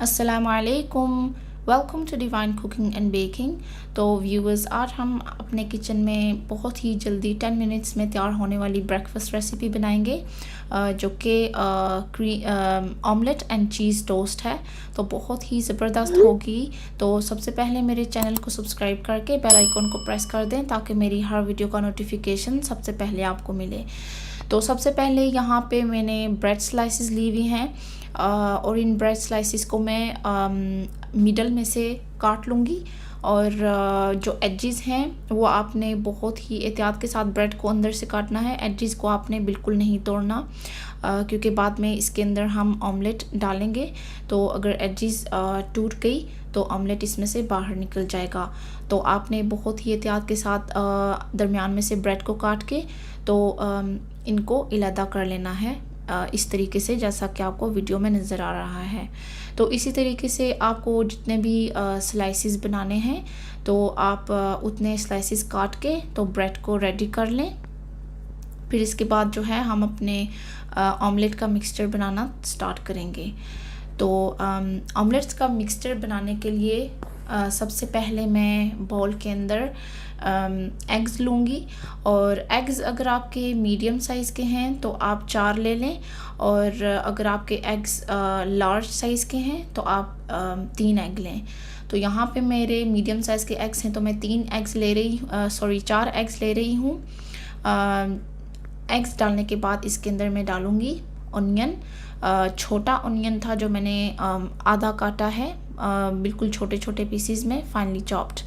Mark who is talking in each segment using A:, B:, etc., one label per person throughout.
A: अस्सलामुअलैकुम, welcome to divine cooking and baking. तो viewers, आज हम अपने किचन में बहुत ही जल्दी 10 मिनट्स में तैयार होने वाली ब्रेकफास्ट रेसिपी बनाएंगे जो कि ऑमलेट एंड चीज़ टोस्ट है। तो बहुत ही ज़बरदस्त होगी। तो सबसे पहले मेरे चैनल को सब्सक्राइब करके बेल आइकन को प्रेस कर दें ताकि मेरी हर वीडियो का नोटिफिकेशन सबसे पहले आपको मिले। तो सबसे पहले यहाँ पे मैंने ब्रेड स्लाइसेस ली हुई हैं और इन ब्रेड स्लाइसेस को मैं मिडल में से काट लूँगी। और जो एजेस हैं वो आपने बहुत ही एहतियात के साथ ब्रेड को अंदर से काटना है। एजेस को आपने बिल्कुल नहीं तोड़ना क्योंकि बाद में इसके अंदर हम ऑमलेट डालेंगे। तो अगर एजेस टूट गई तो ऑमलेट इसमें से बाहर निकल जाएगा। तो आपने बहुत ही एहतियात के साथ दरमियान में से ब्रेड को काट के तो इनको इलादा कर लेना है इस तरीके से, जैसा कि आपको वीडियो में नज़र आ रहा है। तो इसी तरीके से आपको जितने भी स्लाइसेस बनाने हैं तो आप उतने स्लाइसेस काट के तो ब्रेड को रेडी कर लें। फिर इसके बाद जो है हम अपने ऑमलेट का मिक्सचर बनाना स्टार्ट करेंगे। तो ऑमलेट्स का मिक्सचर बनाने के लिए सबसे पहले मैं बाउल के अंदर एग्स लूँगी। और एग्स अगर आपके मीडियम साइज़ के हैं तो आप 4 ले लें, और अगर आपके एग्स लार्ज साइज़ के हैं तो आप 3 एग लें। तो यहाँ पे मेरे मीडियम साइज़ के एग्स हैं तो मैं 4 एग्स ले रही हूँ। एग्स डालने के बाद इसके अंदर मैं डालूँगी ऑनियन। छोटा ऑनियन था जो मैंने आधा काटा है, बिल्कुल छोटे छोटे पीसीज में फाइनली चॉप्ड।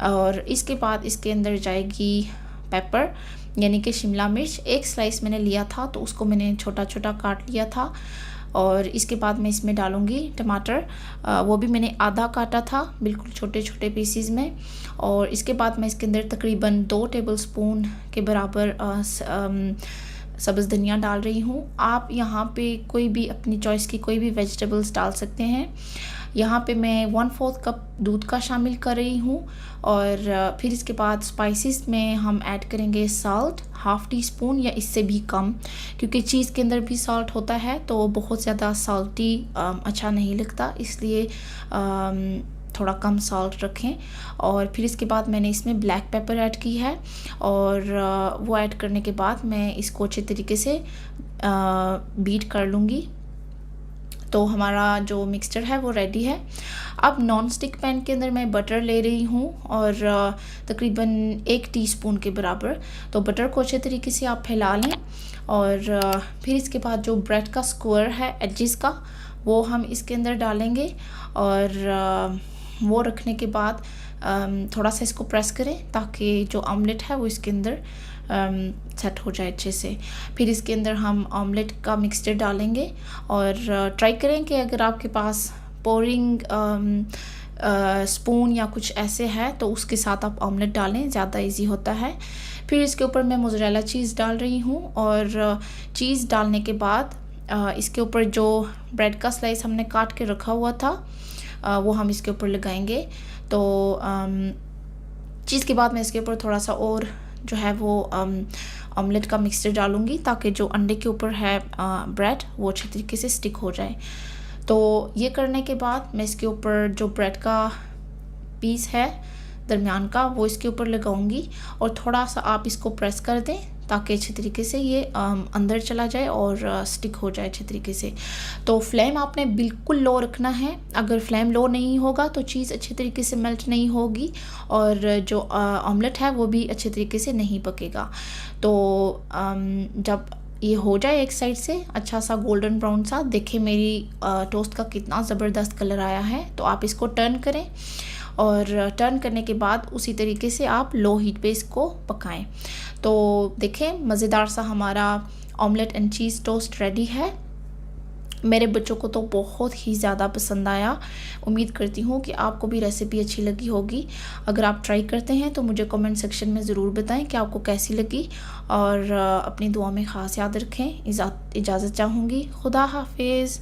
A: और इसके बाद इसके अंदर जाएगी पेपर यानी कि शिमला मिर्च। एक स्लाइस मैंने लिया था तो उसको मैंने छोटा छोटा काट लिया था। और इसके बाद मैं इसमें डालूँगी टमाटर, वो भी मैंने आधा काटा था बिल्कुल छोटे छोटे पीसीज में। और इसके बाद मैं इसके अंदर तकरीबन 2 टेबलस्पून के बराबर सब्ज़ धनिया डाल रही हूँ। आप यहाँ पे कोई भी अपनी चॉइस की कोई भी वेजिटेबल्स डाल सकते हैं। यहाँ पे मैं 1/4 कप दूध का शामिल कर रही हूँ। और फिर इसके बाद स्पाइसेस में हम ऐड करेंगे साल्ट, ½ टीस्पून या इससे भी कम, क्योंकि चीज़ के अंदर भी साल्ट होता है तो बहुत ज़्यादा साल्टी अच्छा नहीं लगता, इसलिए थोड़ा कम साल्ट रखें। और फिर इसके बाद मैंने इसमें ब्लैक पेपर ऐड की है, और वो ऐड करने के बाद मैं इसको अच्छे तरीके से बीट कर लूँगी। तो हमारा जो मिक्सचर है वो रेडी है। अब नॉन स्टिक पैन के अंदर मैं बटर ले रही हूँ और तकरीबन 1 टीस्पून के बराबर। तो बटर को अच्छे तरीके से आप फैला लें। और फिर इसके बाद जो ब्रेड का स्क्वायर है एजेस का, वो हम इसके अंदर डालेंगे। और वो रखने के बाद थोड़ा सा इसको प्रेस करें ताकि जो ऑमलेट है वो इसके अंदर सेट हो जाए अच्छे से। फिर इसके अंदर हम ऑमलेट का मिक्सचर डालेंगे। और ट्राई करें कि अगर आपके पास पोरिंग स्पून या कुछ ऐसे है तो उसके साथ आप ऑमलेट डालें, ज़्यादा इजी होता है। फिर इसके ऊपर मैं मोज़रेला चीज़ डाल रही हूँ। और चीज़ डालने के बाद इसके ऊपर जो ब्रेड का स्लाइस हमने काट के रखा हुआ था वो हम इसके ऊपर लगाएंगे। तो चीज़ के बाद मैं इसके ऊपर थोड़ा सा और जो है वो ऑमलेट का मिक्सचर डालूँगी ताकि जो अंडे के ऊपर है ब्रेड वो अच्छे तरीके से स्टिक हो जाए। तो ये करने के बाद मैं इसके ऊपर जो ब्रेड का पीस है दरमियान का वो इसके ऊपर लगाऊंगी। और थोड़ा सा आप इसको प्रेस कर दें ताकि अच्छे तरीके से ये अंदर चला जाए और स्टिक हो जाए अच्छे तरीके से। तो फ्लेम आपने बिल्कुल लो रखना है। अगर फ्लेम लो नहीं होगा तो चीज़ अच्छे तरीके से मेल्ट नहीं होगी और जो ऑमलेट है वो भी अच्छे तरीके से नहीं पकेगा। तो जब ये हो जाए एक साइड से अच्छा सा गोल्डन ब्राउन सा, देखें मेरी टोस्ट का कितना ज़बरदस्त कलर आया है। तो आप इसको टर्न करें और टर्न करने के बाद उसी तरीके से आप लो हीट पे इसको पकाएं। तो देखें मज़ेदार सा हमारा omelette and cheese toast ready है। मेरे बच्चों को तो बहुत ही ज़्यादा पसंद आया। उम्मीद करती हूँ कि आपको भी रेसिपी अच्छी लगी होगी। अगर आप ट्राई करते हैं तो मुझे कमेंट सेक्शन में ज़रूर बताएं कि आपको कैसी लगी। और अपनी दुआ में ख़ास याद रखें। इजाज़त चाहूँगी। खुदा हाफिज़।